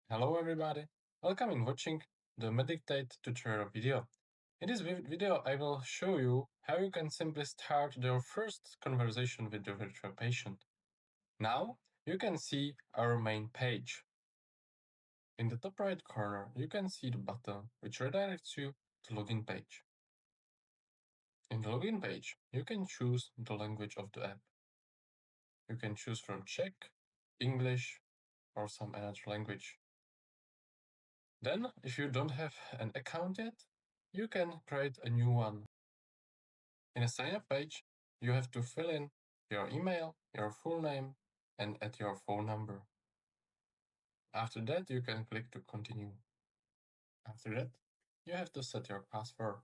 Hello everybody, welcome in watching the Medictate tutorial video. In this video I will show you how you can simply start your first conversation with the virtual patient. Now you can see our main page. In the top right corner you can see the button which redirects you to login page. In the login page you can choose the language of the app. You can choose from Czech, English or some another language. Then, if you don't have an account yet, you can create a new one. In a sign-up page, you have to fill in your email, your full name, and add your phone number. After that, you can click to continue. After that, you have to set your password.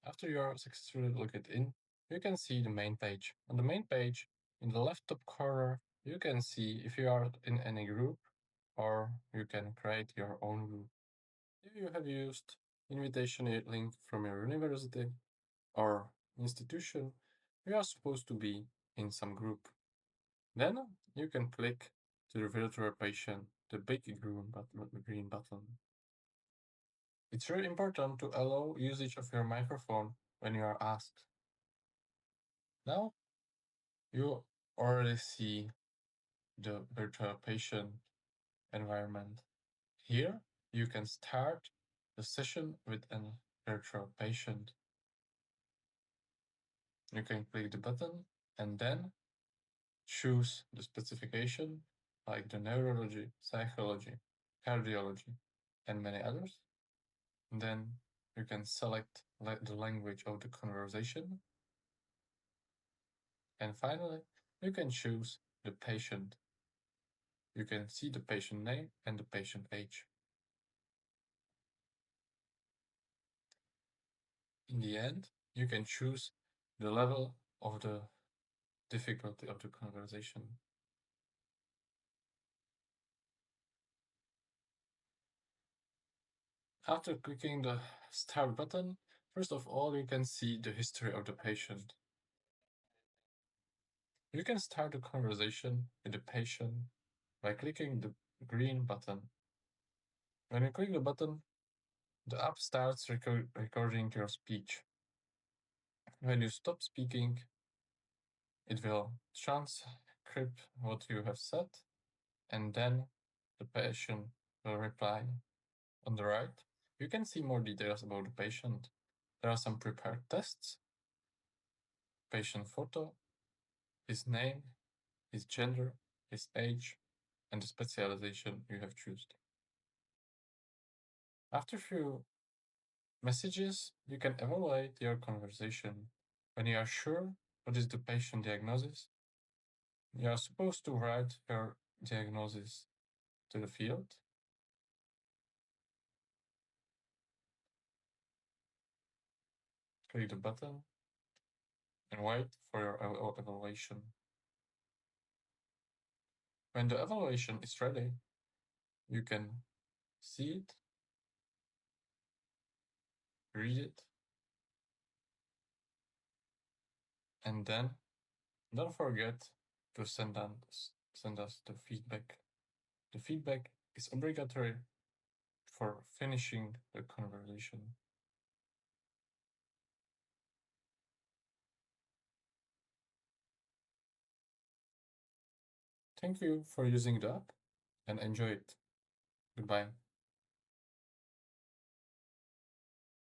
After you are successfully logged in, you can see the main page. On the main page, in the left top corner, you can see if you are in any group, or you can create your own group. If you have used invitation link from your university or institution, you are supposed to be in some group. Then you can click to the virtual patient, the big green button. It's really important to allow usage of your microphone when you are asked. Now you already see the virtual patient environment. Here you can start the session with a virtual patient. You can click the button and then choose the specification like the neurology, psychology, cardiology, and many others. Then you can select the language of the conversation. And finally, you can choose the patient. You can see the patient name and the patient age. In the end, you can choose the level of the difficulty of the conversation. After clicking the start button, first of all, you can see the history of the patient. You can start a conversation with the patient by clicking the green button. When you click the button, the app starts recording your speech. When you stop speaking, it will transcribe what you have said, and then the patient will reply. On the right, you can see more details about the patient. There are some prepared tests, patient photo, his name, his gender, his age, and the specialization you have chosen. After a few messages, you can evaluate your conversation. When you are sure what is the patient diagnosis, you are supposed to write your diagnosis to the field. Click the button and wait for your evaluation. When the evaluation is ready, you can see it, read it, and then don't forget to send us the feedback. The feedback is obligatory for finishing the conversation. Thank you for using the app and enjoy it. Goodbye.